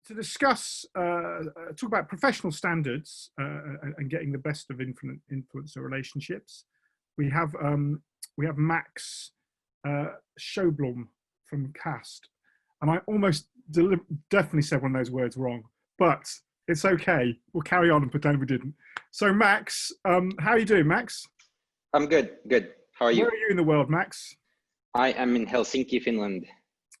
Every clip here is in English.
to discuss, talk about professional standards and getting the best of influencer relationships. We have Max Sjöblom from Kast, and I almost definitely said one of those words wrong, but it's okay. We'll carry on and pretend we didn't. So Max, how are you doing, Max? I'm good. Good. How are you? Where are you in the world, Max? I am in Helsinki, Finland.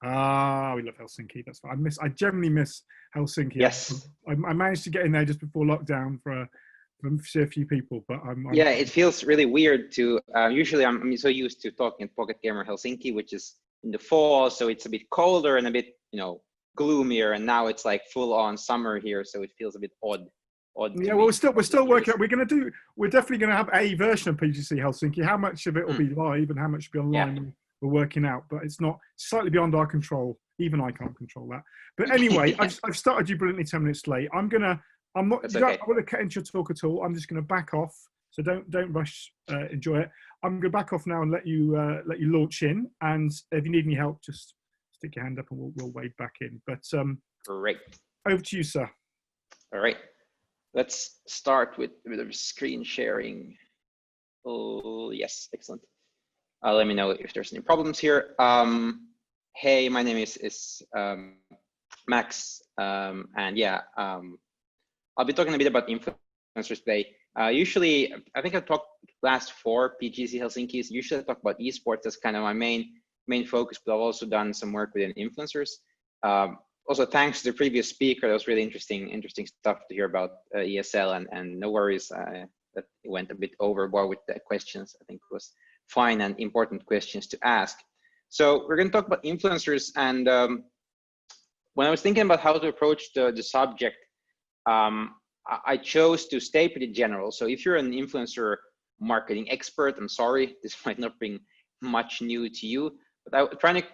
Ah, we love Helsinki. That's fine. I generally miss Helsinki. Yes. I managed to get in there just before lockdown for a few people, but yeah, it feels really weird to. Usually, I'm so used to talking at Pocket Gamer Helsinki, which is in the fall, so it's a bit colder and a bit, gloomier. And now it's like full on summer here, so it feels a bit odd. Yeah, well, we're still working out. We're definitely going to have a version of PGC Helsinki. How much of it will be live and how much will be online? Yeah. We're working out, but it's not slightly beyond our control. Even I can't control that. But anyway, I've started you brilliantly 10 minutes late. I want to cut into your talk at all. I'm just going to back off. So don't rush. Enjoy it. I'm going to back off now and let you launch in. And if you need any help, just stick your hand up and we'll wade back in. But great. Over to you, sir. All right. Let's start with a bit of screen sharing. Oh yes, excellent. Let me know if there's any problems here. Hey, my name is Max, and yeah, I'll be talking a bit about influencers today. Usually, I think I've talked last 4 PGC Helsinki's. Usually I talk about esports as kind of my main focus, but I've also done some work within influencers. Also, thanks to the previous speaker, that was really interesting stuff to hear about ESL, and no worries that it went a bit overboard with the questions. I think it was fine and important questions to ask. So we're going to talk about influencers, and when I was thinking about how to approach the subject, I chose to stay pretty general. So if you're an influencer marketing expert, I'm sorry, this might not bring much new to you, but I'm trying to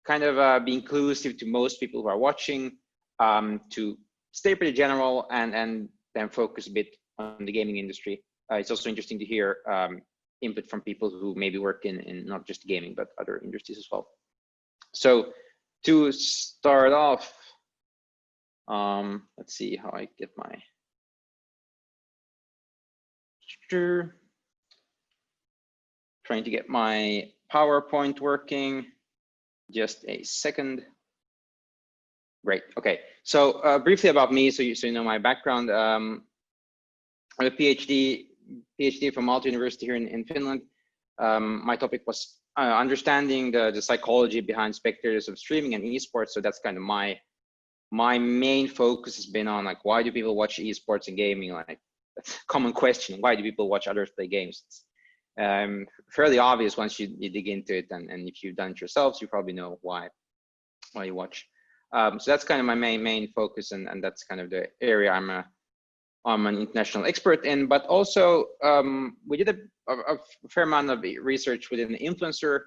kind of be inclusive to most people who are watching, to stay pretty general and then focus a bit on the gaming industry. It's also interesting to hear input from people who maybe work in not just gaming, but other industries as well. So to start off, let's see how I get my trying to get my PowerPoint working. Just a second. Great. Okay. So briefly about me, so you know my background. I'm a PhD from Aalto University here in Finland. My topic was understanding the psychology behind spectators of streaming and esports. So that's kind of my main focus has been on, like, why do people watch esports and gaming? Like, that's a common question. Why do people watch others play games? It's fairly obvious once you dig into it, and if you've done it yourselves, you probably know why you watch. So that's kind of my main focus, and that's kind of the area I'm an international expert in. But also we did a fair amount of research within the influencer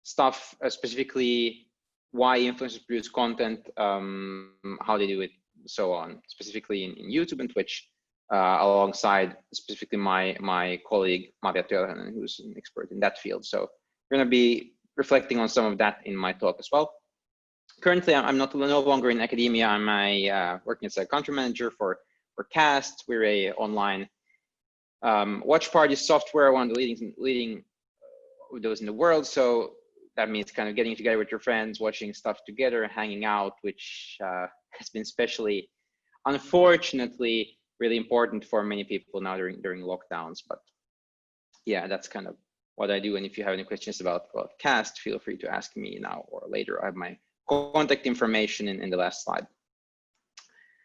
stuff, specifically why influencers produce content, how they do it, so on, specifically in YouTube and Twitch. Alongside specifically my colleague Maria Tölhönen, who's an expert in that field. So we're going to be reflecting on some of that in my talk as well. Currently, I'm no longer in academia. I'm working as a country manager for Kast. We're a online watch party software, one of the leading of those in the world. So that means kind of getting together with your friends, watching stuff together, hanging out, which has been especially, unfortunately, really important for many people now during lockdowns. But yeah, that's kind of what I do. And if you have any questions about Kast, feel free to ask me now or later. I have my contact information in the last slide.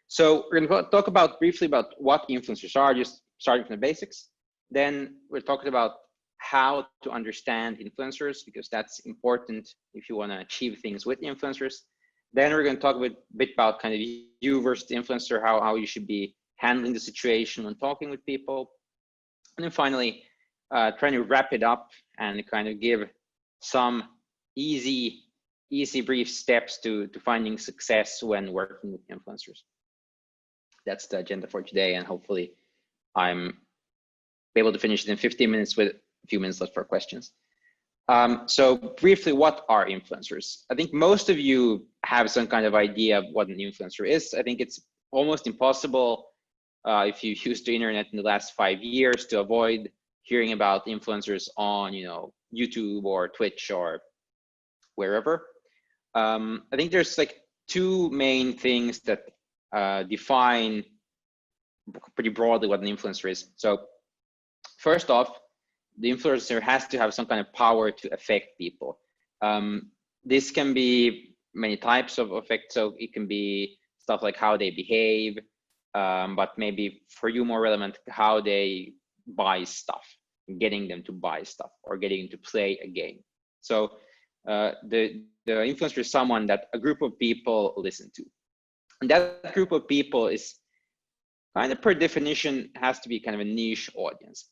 So we're going to talk briefly about what influencers are, just starting from the basics. Then we're talking about how to understand influencers, because that's important if you want to achieve things with influencers. Then we're going to talk a bit about kind of you versus the influencer, how you should be handling the situation when talking with people. And then finally, trying to wrap it up and kind of give some easy brief steps to finding success when working with influencers. That's the agenda for today, and hopefully I'm able to finish it in 15 minutes with a few minutes left for questions. So briefly, what are influencers? I think most of you have some kind of idea of what an influencer is. I think it's almost impossible if you used the internet in the last 5 years to avoid hearing about influencers on, YouTube or Twitch or wherever. I think there's like two main things that define pretty broadly what an influencer is. So first off, the influencer has to have some kind of power to affect people. This can be many types of effect. So it can be stuff like how they behave, but maybe for you more relevant, how they buy stuff, getting them to buy stuff or getting them to play a game. So the influencer is someone that a group of people listen to. And that group of people is kind of per definition has to be kind of a niche audience.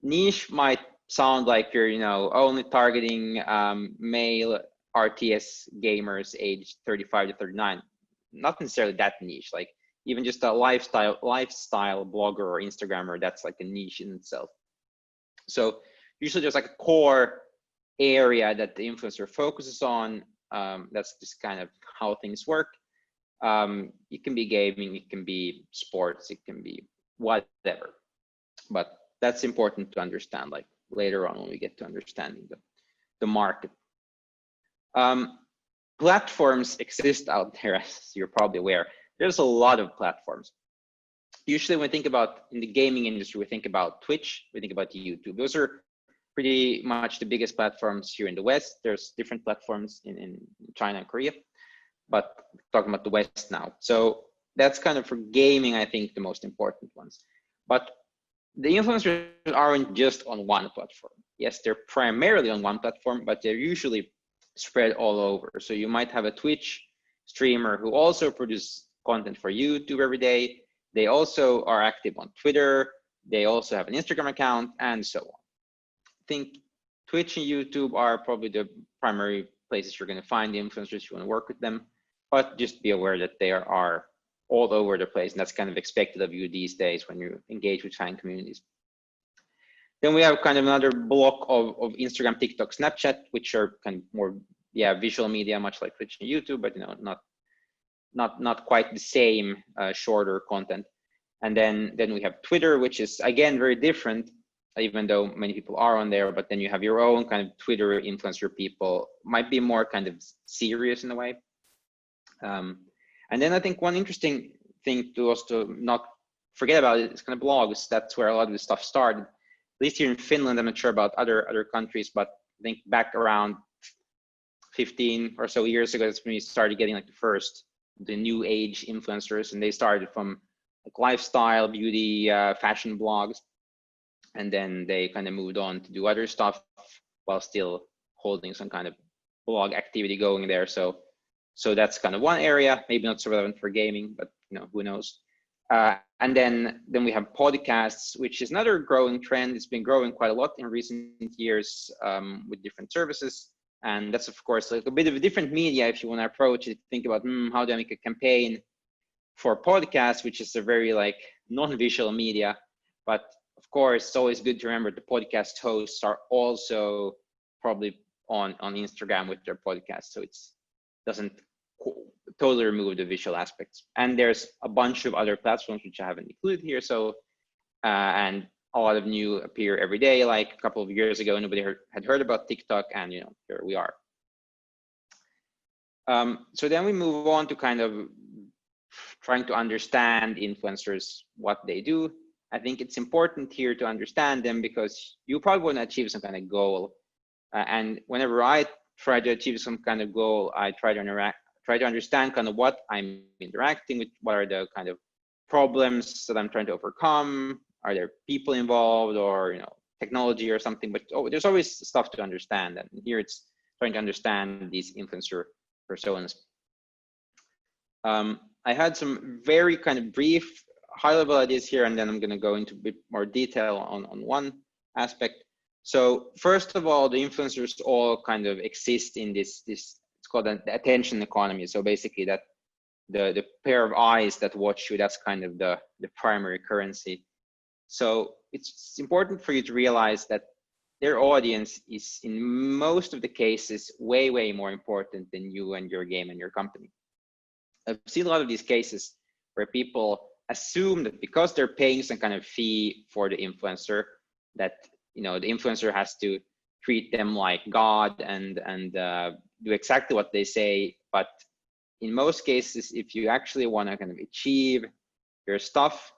Niche might sound like you're, only targeting male RTS gamers aged 35 to 39. Not necessarily that niche, like even just a lifestyle blogger or Instagrammer, that's like a niche in itself. So usually there's like a core area that the influencer focuses on. That's just kind of how things work. It can be gaming, it can be sports, it can be whatever. But that's important to understand, like later on when we get to understanding the market. Platforms exist out there, as you're probably aware. There's a lot of platforms. Usually when we think about in the gaming industry, we think about Twitch, we think about YouTube. Those are pretty much the biggest platforms here in the West. There's different platforms in China and Korea, but talking about the West now. So that's kind of for gaming, I think, the most important ones. But the influencers aren't just on one platform. Yes, they're primarily on one platform, but they're usually spread all over. So you might have a Twitch streamer who also produces content for YouTube every day. They also are active on Twitter. They also have an Instagram account and so on. I think Twitch and YouTube are probably the primary places you're going to find the influencers if you want to work with them, but just be aware that they are all over the place, and that's kind of expected of you these days when you engage with fan communities. Then we have kind of another block of Instagram, TikTok, Snapchat, which are kind of more visual media, much like Twitch and YouTube, but not quite the same shorter content. And then we have Twitter, which is again very different, even though many people are on there. But then you have your own kind of Twitter influencer people, might be more kind of serious in a way. And then I think one interesting thing to also not forget about is kind of blogs. That's where a lot of this stuff started. At least here in Finland, I'm not sure about other countries, but I think back around 15 or so years ago, that's when we started getting like the new age influencers, and they started from like lifestyle, beauty, fashion blogs, and then they kind of moved on to do other stuff while still holding some kind of blog activity going there. So that's kind of one area, maybe not so relevant for gaming, but who knows. And then we have podcasts, which is another growing trend. It's been growing quite a lot in recent years with different services. And that's, of course, like a bit of a different media if you want to approach it. Think about, how do I make a campaign for podcasts, which is a very like non-visual media. But of course, it's always good to remember the podcast hosts are also probably on Instagram with their podcast. So it doesn't totally remove the visual aspects. And there's a bunch of other platforms which I haven't included here. So, and a lot of new appear every day. Like a couple of years ago, nobody had heard about TikTok, and here we are. So then we move on to kind of trying to understand influencers, what they do. I think it's important here to understand them because you probably want to achieve some kind of goal. And whenever I try to achieve some kind of goal, I try to understand kind of what I'm interacting with, what are the kind of problems that I'm trying to overcome. Are there people involved or technology or something? But there's always stuff to understand, and here it's trying to understand these influencer personas. I had some very kind of brief high-level ideas here, and then I'm going to go into a bit more detail on one aspect. So first of all, the influencers all kind of exist in this it's called the attention economy. So basically that the pair of eyes that watch you, that's kind of the primary currency. So it's important for you to realize that their audience is in most of the cases way, way more important than you and your game and your company. I've seen a lot of these cases where people assume that because they're paying some kind of fee for the influencer, that the influencer has to treat them like God and do exactly what they say. But in most cases, if you actually want to kind of achieve your stuff,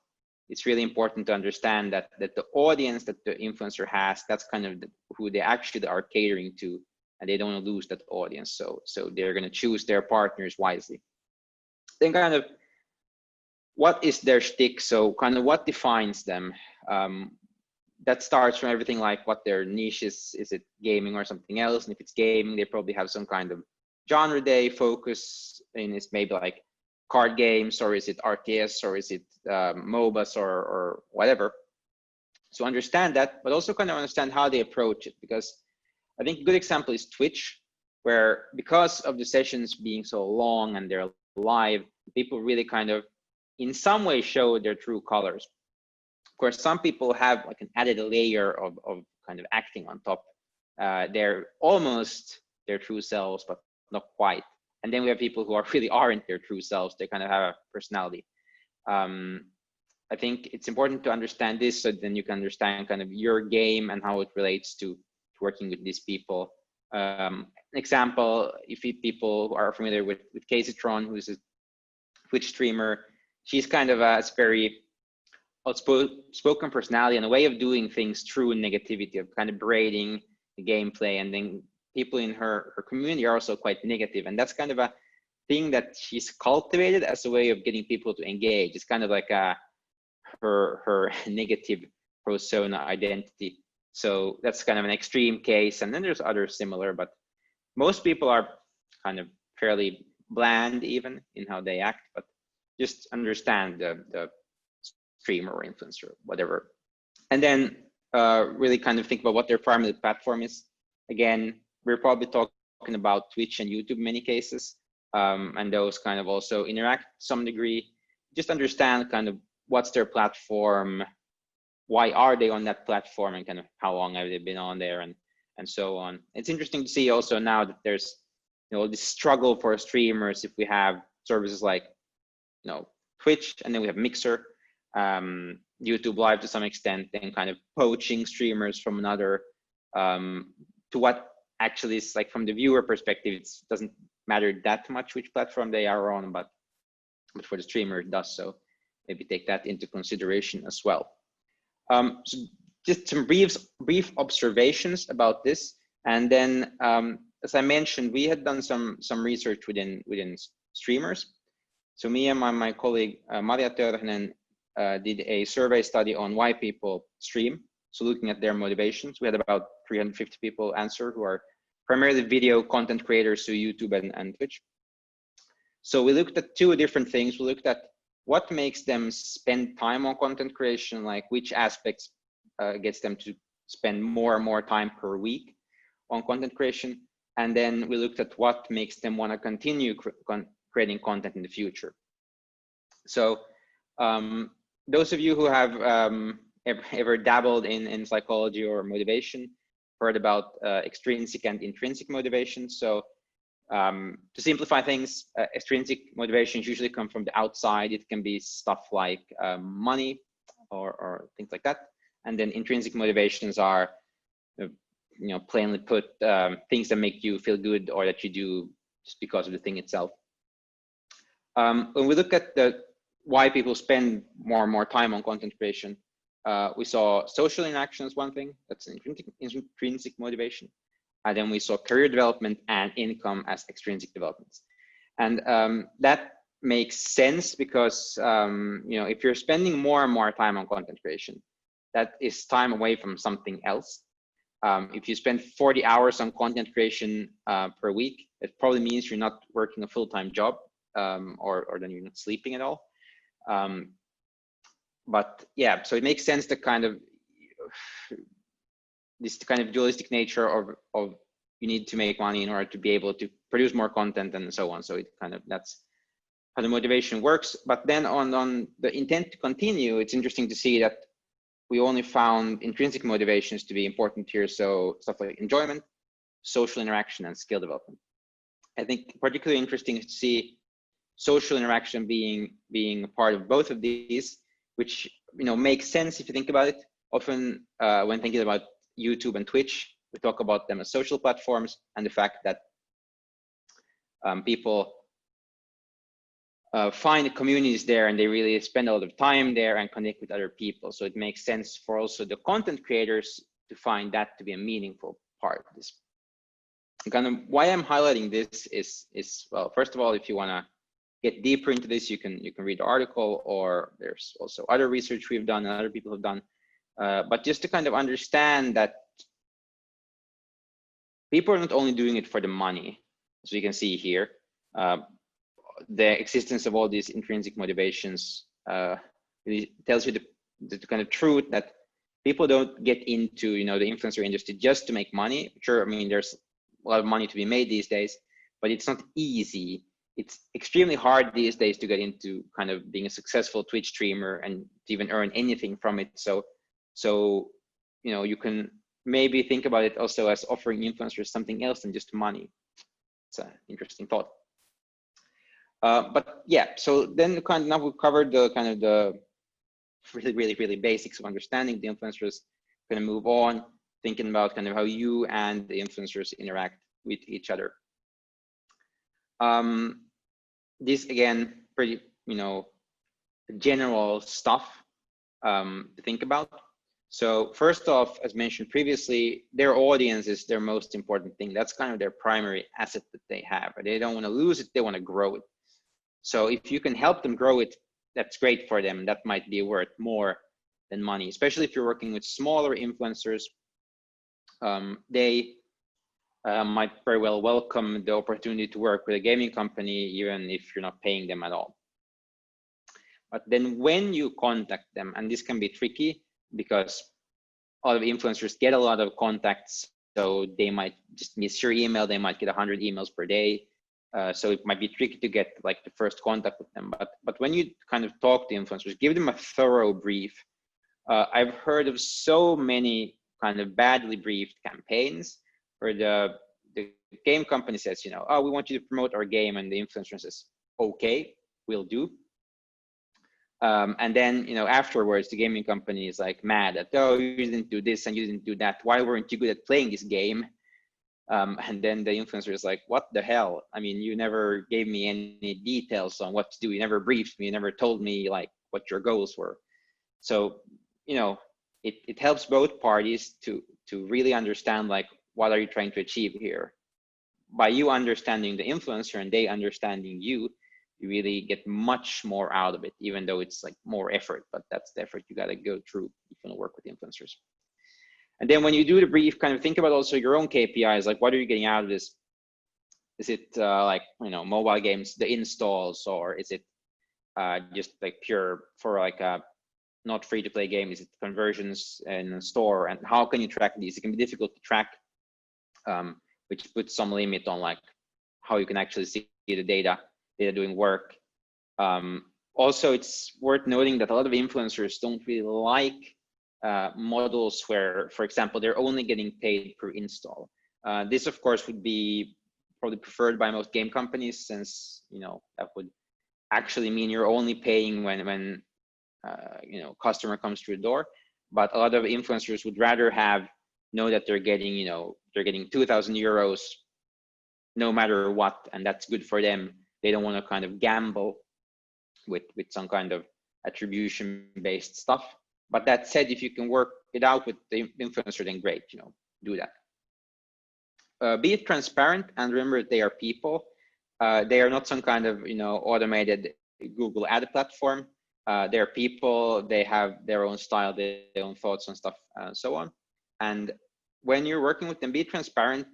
it's really important to understand that the audience that the influencer has, that's kind of who they actually are catering to, and they don't want to lose that audience. So they're going to choose their partners wisely. Then kind of what is their shtick? So kind of what defines them? That starts from everything like what their niche is. Is it gaming or something else? And if it's gaming, they probably have some kind of genre they focus in. It's maybe like card games, or is it RTS, or is it MOBAs, or whatever. So understand that, but also kind of understand how they approach it, because I think a good example is Twitch, where because of the sessions being so long and they're live, people really kind of in some way show their true colors. Of course, some people have like an added layer of kind of acting on top. They're almost their true selves, but not quite. And then we have people who really aren't their true selves. They kind of have a personality. I think it's important to understand this, so then you can understand kind of your game and how it relates to working with these people. An example, if people who are familiar with Kast, who's a Twitch streamer, she's kind of a very outspoken personality and a way of doing things through negativity, of kind of berating the gameplay, and then people in her community are also quite negative, and that's kind of a thing that she's cultivated as a way of getting people to engage. It's kind of like her negative persona identity. So that's kind of an extreme case, and then there's others similar, but most people are kind of fairly bland even in how they act. But just understand the streamer or influencer, whatever, and then really kind of think about what their primary platform is. Again, we're probably talking about Twitch and YouTube in many cases, and those kind of also interact to some degree. Just understand kind of what's their platform, why are they on that platform, and kind of how long have they been on there, and so on. It's interesting to see also now that there's this struggle for streamers. If we have services like Twitch, and then we have Mixer, YouTube Live to some extent, and kind of poaching streamers from another, to what actually is like from the viewer perspective, it doesn't matter that much which platform they are on, but for the streamer it does. So maybe take that into consideration as well. So just some brief observations about this, and then as I mentioned, we had done some research within streamers. So me and my colleague Maria Törhänen did a survey study on why people stream. So looking at their motivations, we had about 350 people answer, who are primarily video content creators, so YouTube and Twitch. So we looked at two different things. We looked at what makes them spend time on content creation, like which aspects gets them to spend more and more time per week on content creation. And then we looked at what makes them want to continue creating content in the future. So those of you who have ever dabbled in psychology or motivation heard about extrinsic and intrinsic motivation. So to simplify things, extrinsic motivations usually come from the outside. It can be stuff like money or things like that. And then intrinsic motivations are, plainly put, things that make you feel good or that you do just because of the thing itself. When we look at why people spend more and more time on content creation, we saw social interaction as one thing. That's an intrinsic motivation. And then we saw career development and income as extrinsic developments. And that makes sense because, if you're spending more and more time on content creation, that is time away from something else. If you spend 40 hours on content creation per week, it probably means you're not working a full-time job, or then you're not sleeping at all. But yeah, so it makes sense to kind of this kind of dualistic nature of you need to make money in order to be able to produce more content and so on. So it kind of, that's how the motivation works. But then on the intent to continue, it's interesting to see that we only found intrinsic motivations to be important here. So stuff like enjoyment, social interaction, and skill development. I think particularly interesting to see social interaction being a part of both of these, which makes sense if you think about it. Often when thinking about YouTube and Twitch, we talk about them as social platforms, and the fact that people find communities there, and they really spend a lot of time there and connect with other people. So it makes sense for also the content creators to find that to be a meaningful part of this. Kind of why I'm highlighting this is well, first of all, if you want to get deeper into this, you can read the article, or there's also other research we've done and other people have done. But just to kind of understand that people are not only doing it for the money, as we can see here. The existence of all these intrinsic motivations really tells you the kind of truth that people don't get into the influencer industry just to make money. Sure, I mean there's a lot of money to be made these days, but it's not easy. It's extremely hard these days to get into kind of being a successful Twitch streamer and to even earn anything from it. So you can maybe think about it also as offering influencers something else than just money. It's an interesting thought. But yeah, so then now we've covered the really basics of understanding the influencers. Going to move on, thinking about kind of how you and the influencers interact with each other. This again, pretty general stuff to think about. So first off, as mentioned previously, their audience is their most important thing. That's kind of their primary asset that they have. They don't want to lose it, they want to grow it. So if you can help them grow it, that's great for them. That might be worth more than money, especially if you're working with smaller influencers. They might very well welcome the opportunity to work with a gaming company, even if you're not paying them at all. But then when you contact them, and this can be tricky because a lot of influencers get a lot of contacts, so they might just miss your email. They might get 100 emails per day. So it might be tricky to get like the first contact with them. But when you kind of talk to influencers, give them a thorough brief. I've heard of so many kind of badly briefed campaigns where the game company says, oh, we want you to promote our game, and the influencer says, okay, we'll do. And then afterwards, the gaming company is like mad at, oh, you didn't do this and you didn't do that. Why weren't you good at playing this game? And then the influencer is like, what the hell? I mean, you never gave me any details on what to do. You never briefed me. You never told me like what your goals were. So, it helps both parties to really understand like, what are you trying to achieve here? By you understanding the influencer and they understanding you, you really get much more out of it, even though it's like more effort, but that's the effort you got to go through if you want to work with influencers. And then when you do the brief, kind of think about also your own KPIs, like what are you getting out of this? Is it like, mobile games, the installs, or is it just like pure for like a not free to play game? Is it conversions in the store? And how can you track these? It can be difficult to track, which puts some limit on like how you can actually see the data doing work. Also, it's worth noting that a lot of influencers don't really like models where, for example, they're only getting paid per install. This, of course, would be probably preferred by most game companies, since that would actually mean you're only paying when customer comes through the door. But a lot of influencers would rather know that they're getting 2,000 euros no matter what, and that's good for them. They don't want to kind of gamble with some kind of attribution-based stuff. But that said, if you can work it out with the influencer, then great, do that. Be transparent, and remember they are people. They are not some kind of automated Google ad platform. They're people. They have their own style, their own thoughts on stuff, and so on. And when you're working with them, be transparent,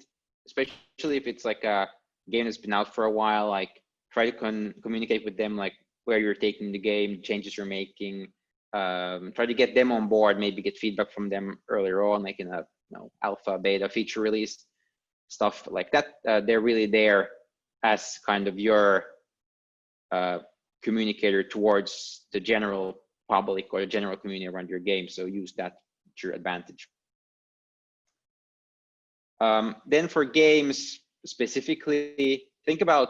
especially if it's like a game that's been out for a while. Like, try to communicate with them, like where you're taking the game, changes you're making. Try to get them on board, maybe get feedback from them earlier on, like in a alpha, beta, feature release, stuff like that. They're really there as kind of your communicator towards the general public or the general community around your game. So use that to your advantage. Then for games specifically, think about,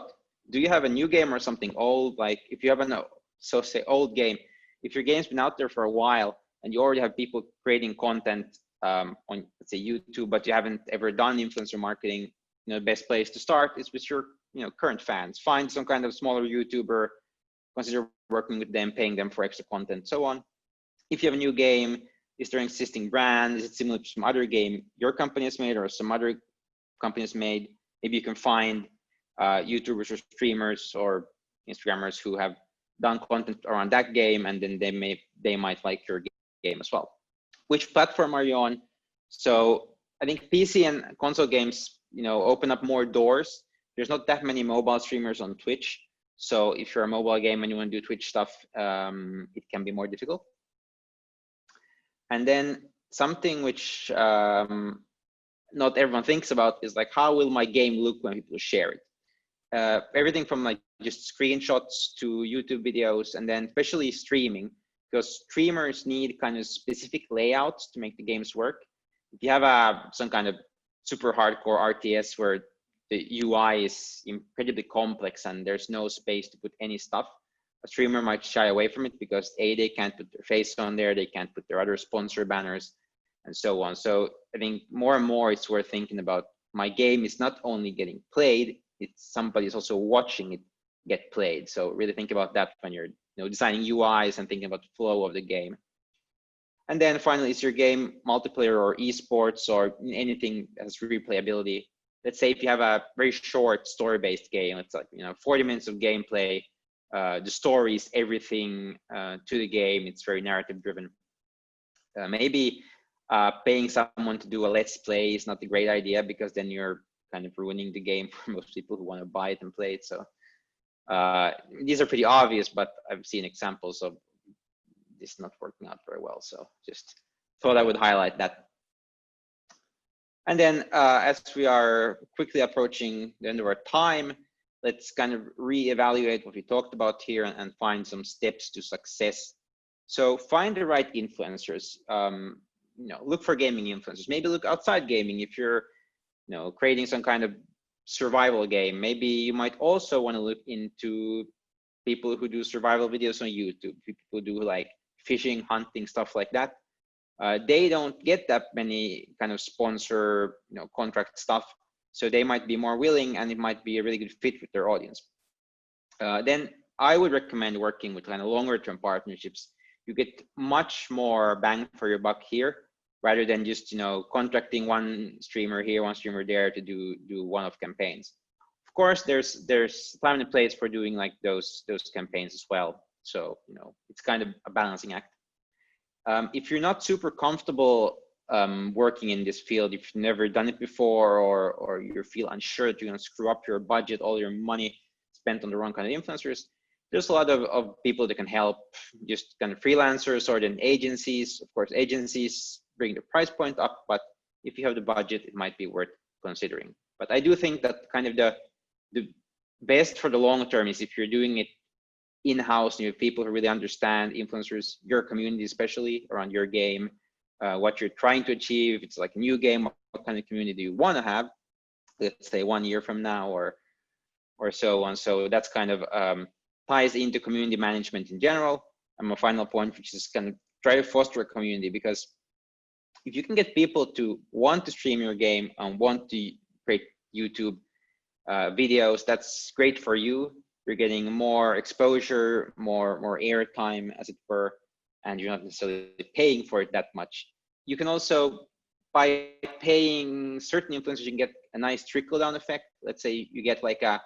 do you have a new game or something old? Like if you have an, so say old game, if your game's been out there for a while and you already have people creating content on, let's say, YouTube, but you haven't ever done influencer marketing, the best place to start is with your current fans. Find some kind of smaller YouTuber, consider working with them, paying them for extra content, so on. If you have a new game, is there an existing brand? Is it similar to some other game your company has made or some other companies made? Maybe you can find YouTubers or streamers or Instagrammers who have done content around that game, and then they might like your game as well. Which platform are you on? So I think PC and console games, open up more doors. There's not that many mobile streamers on Twitch. So if you're a mobile game and you want to do Twitch stuff, it can be more difficult. And then something which not everyone thinks about is like, how will my game look when people share it? Everything from like just screenshots to YouTube videos, and then especially streaming, because streamers need kind of specific layouts to make the games work. If you have some kind of super hardcore RTS where the UI is incredibly complex and there's no space to put any stuff, a streamer might shy away from it because they can't put their face on there, they can't put their other sponsor banners, and so on. So I think more and more it's worth thinking about, my game is not only getting played, it's somebody's also watching it get played. So really think about that when you're designing UIs and thinking about the flow of the game. And then finally, is your game multiplayer or esports or anything that has replayability? Let's say if you have a very short story-based game, it's like 40 minutes of gameplay. The story is everything to the game. It's very narrative-driven. Maybe paying someone to do a let's play is not a great idea, because then you're kind of ruining the game for most people who want to buy it and play it. So these are pretty obvious, but I've seen examples of this not working out very well. So just thought I would highlight that. And then as we are quickly approaching the end of our time, let's kind of reevaluate what we talked about here and find some steps to success. So find the right influencers. Look for gaming influencers. Maybe look outside gaming. If you're creating some kind of survival game, maybe you might also want to look into people who do survival videos on YouTube, people who do like fishing, hunting, stuff like that. They don't get that many kind of sponsor, contract stuff. So they might be more willing, and it might be a really good fit with their audience. Then I would recommend working with kind of longer term partnerships. You get much more bang for your buck here, rather than just contracting one streamer here, one streamer there to do one-off campaigns. Of course, there's time and place for doing like those campaigns as well. So it's kind of a balancing act. If you're not super comfortable working in this field, if you've never done it before, or you feel unsure that you're going to screw up your budget, all your money spent on the wrong kind of influencers, there's a lot of people that can help, just kind of freelancers or then agencies. Of course, agencies bring the price point up, but if you have the budget, it might be worth considering. But I do think that kind of the best for the long term is if you're doing it in-house, and you have people who really understand influencers, your community, especially around your game, what you're trying to achieve. If it's like a new game, what kind of community do you want to have, let's say 1 year from now or so on. So that's kind of ties into community management in general. And my final point, which is kind of try to foster a community, because if you can get people to want to stream your game and want to create YouTube videos, that's great for you. You're getting more exposure, more airtime, as it were, and you're not necessarily paying for it that much. You can also, by paying certain influencers, you can get a nice trickle-down effect. Let's say you get like a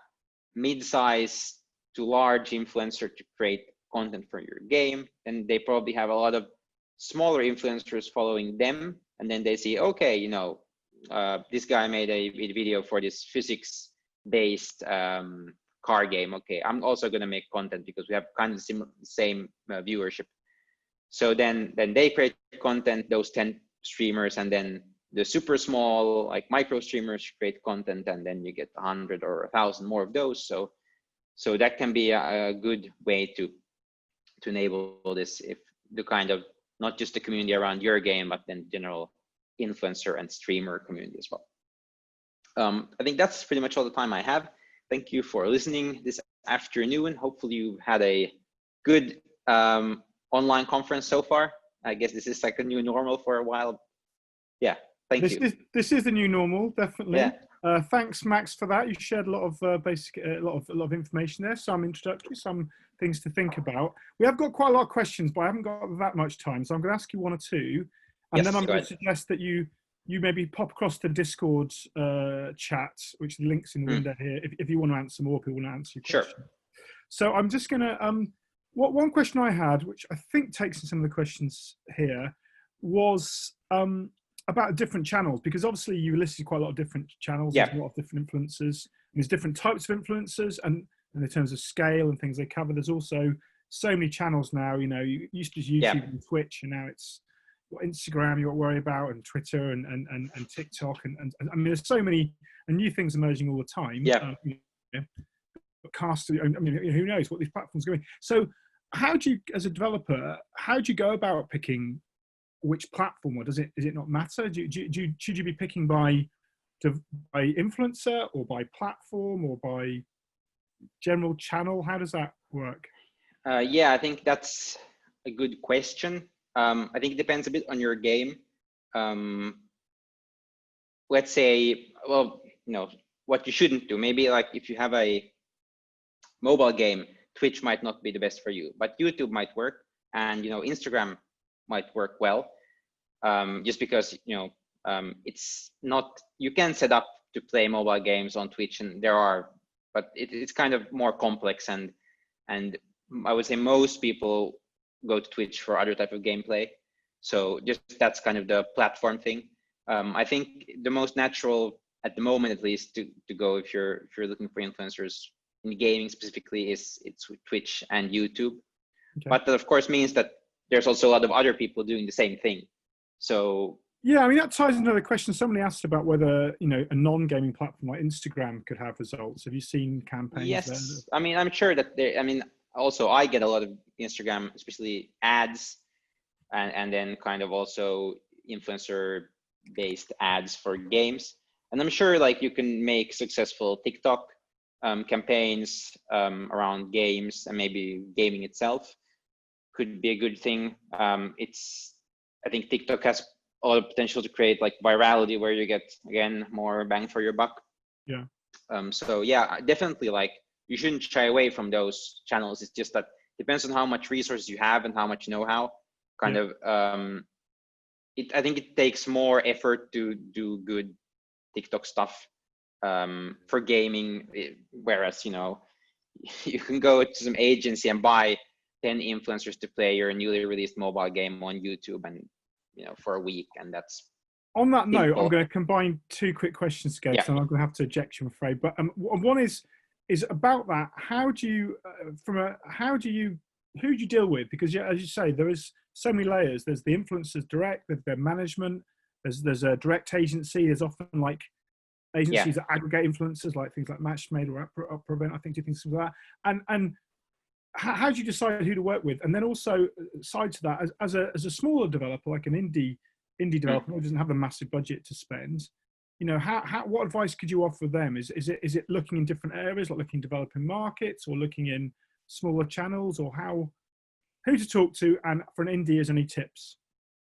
mid-size to large influencer to create content for your game, and they probably have a lot of smaller influencers following them, and then they see, okay, this guy made a video for this physics-based car game. Okay, I'm also going to make content because we have kind of the same viewership. So then they create content, those 10 streamers, and then the super small, like micro streamers create content, and then you get 100 or 1,000 more of those. So that can be a good way to enable this if the kind of, not just the community around your game, but then general influencer and streamer community as well. I think that's pretty much all the time I have. Thank you for listening this afternoon. Hopefully you had a good online conference so far. I guess this is like a new normal for a while. Yeah, thank you. This is the new normal, definitely. Yeah. Thanks, Max, for that. You shared a lot of a lot of information there. Some introductory, some things to think about. We have got quite a lot of questions, but I haven't got that much time, so I'm going to ask you one or two, and then I'm going to suggest that you maybe pop across the Discord chat, which the link's in the window here, if you want to answer more, people want to answer your question. Sure. So I'm just going to one question I had, which I think takes in some of the questions here, was about different channels, because obviously you listed quite a lot of different channels. Yeah. There's a lot of different influencers. There's different types of influencers, and in terms of scale and things they cover. There's also so many channels now. You know, you used to use YouTube and Twitch, and now it's got Instagram you got to worry about, and Twitter and TikTok, and I mean, there's so many new things emerging all the time. Yeah. But Kast, I mean, who knows what these platforms are going. So, how do you, as a developer, how do you go about picking which platform, or does it not matter? Should you be picking by influencer, or by platform, or by general channel? How does that work? Yeah, I think that's a good question. I think it depends a bit on your game. Let's say, well, what you shouldn't do. Maybe like if you have a mobile game, Twitch might not be the best for you, but YouTube might work, and Instagram might work well. Just because it's not, you can set up to play mobile games on Twitch, and but it's kind of more complex, and I would say most people go to Twitch for other type of gameplay. So just that's kind of the platform thing. I think the most natural at the moment, at least, to go if you're looking for influencers in gaming specifically, it's Twitch and YouTube. Okay. But that of course means that there's also a lot of other people doing the same thing. So yeah, I mean, that ties into the question somebody asked about whether a non-gaming platform like Instagram could have results. Have you seen campaigns? Yes, there? I mean, I'm sure that also I get a lot of Instagram, especially ads, and then kind of also influencer-based ads for games. And I'm sure like you can make successful TikTok campaigns around games, and maybe gaming itself could be a good thing. I think TikTok has a lot of potential to create like virality, where you get, again, more bang for your buck. Yeah. So yeah, definitely, like, you shouldn't shy away from those channels. It's just that it depends on how much resources you have and how much know-how. Kind of, I think it takes more effort to do good TikTok stuff for gaming, whereas you can go to some agency and buy 10 influencers to play your newly released mobile game on YouTube, and for a week, and that's. On that note, I'm going to combine two quick questions together, so I'm going to have to eject you, I'm afraid. But one is about that. Who do you deal with? Because as you say, there is so many layers. There's the influencers direct, there's their management, there's a direct agency. There's often like agencies that aggregate influencers, like things like Matchmade or Upper, I think, do things like that. And how do you decide who to work with? And then also, side to that, as a smaller developer, like an indie developer who doesn't have a massive budget to spend, what advice could you offer them? Is it looking in different areas, like looking in developing markets, or looking in smaller channels, or who to talk to? And for an indie, is any tips?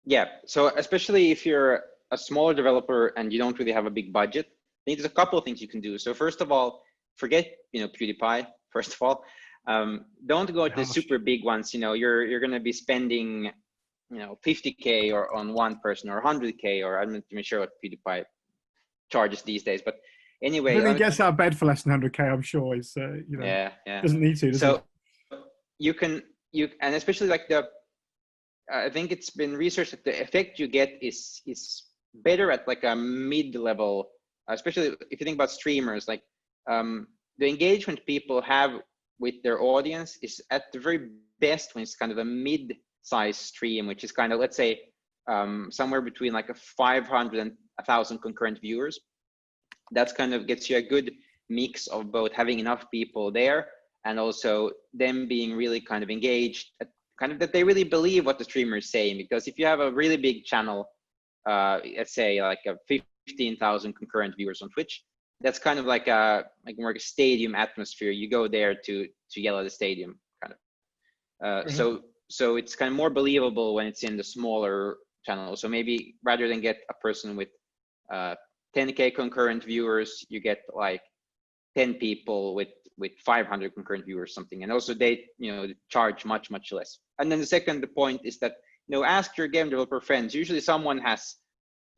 Yeah, so especially if you're a smaller developer and you don't really have a big budget, I think there's a couple of things you can do. So first of all, forget PewDiePie. First of all, don't go to the super big ones. You're going to be spending 50K or on one person, or 100K, or I'm not even sure what PewDiePie charges these days. But anyway, he gets out of bed for less than 100K, I'm sure. Is doesn't need to. So you and especially like I think it's been researched that the effect you get is better at like a mid-level, especially if you think about streamers. Like the engagement people have with their audience is at the very best when it's kind of a mid-size stream, which is kind of, let's say, somewhere between like a 500 and 1,000 concurrent viewers. That's kind of gets you a good mix of both having enough people there and also them being really kind of engaged kind of that they really believe what the streamer is saying. Because if you have a really big channel, let's say like a 15,000 concurrent viewers on Twitch, that's kind of like more a stadium atmosphere. You go there to yell at the stadium, kind of. So it's kind of more believable when it's in the smaller channel. So maybe rather than get a person with 10K concurrent viewers, you get like 10 people with 500 concurrent viewers, something. And also they, charge much less. And then the second point is that, ask your game developer friends. Usually someone has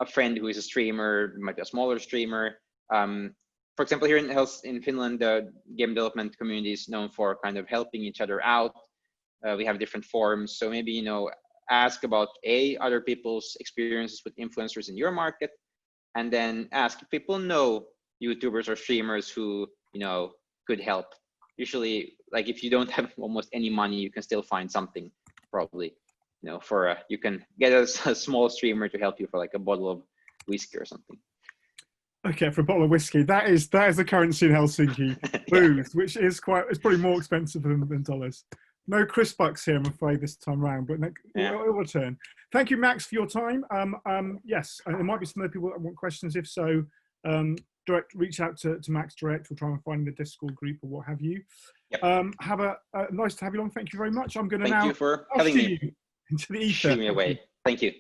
a friend who is a streamer, might be a smaller streamer. For example, here in Finland, the game development community is known for kind of helping each other out. We have different forums. So maybe, ask about other people's experiences with influencers in your market, and then ask if people know YouTubers or streamers who, could help. Usually, like if you don't have almost any money, you can still find something probably, you can get a small streamer to help you for like a bottle of whiskey or something. Okay, for a bottle of whiskey, that is the currency in Helsinki, booze, which is it's probably more expensive than dollars. No Chris Bucks here, I'm afraid, this time round, but it'll return. Thank you, Max, for your time. Yes, there might be some other people that want questions. If so, reach out to Max direct. We'll try and find the Discord group or what have you. Yep. Have a nice to have you on. Thank you very much. I'm going to now. Thank you for having me. Into the ether. Shoot me away. Thank you.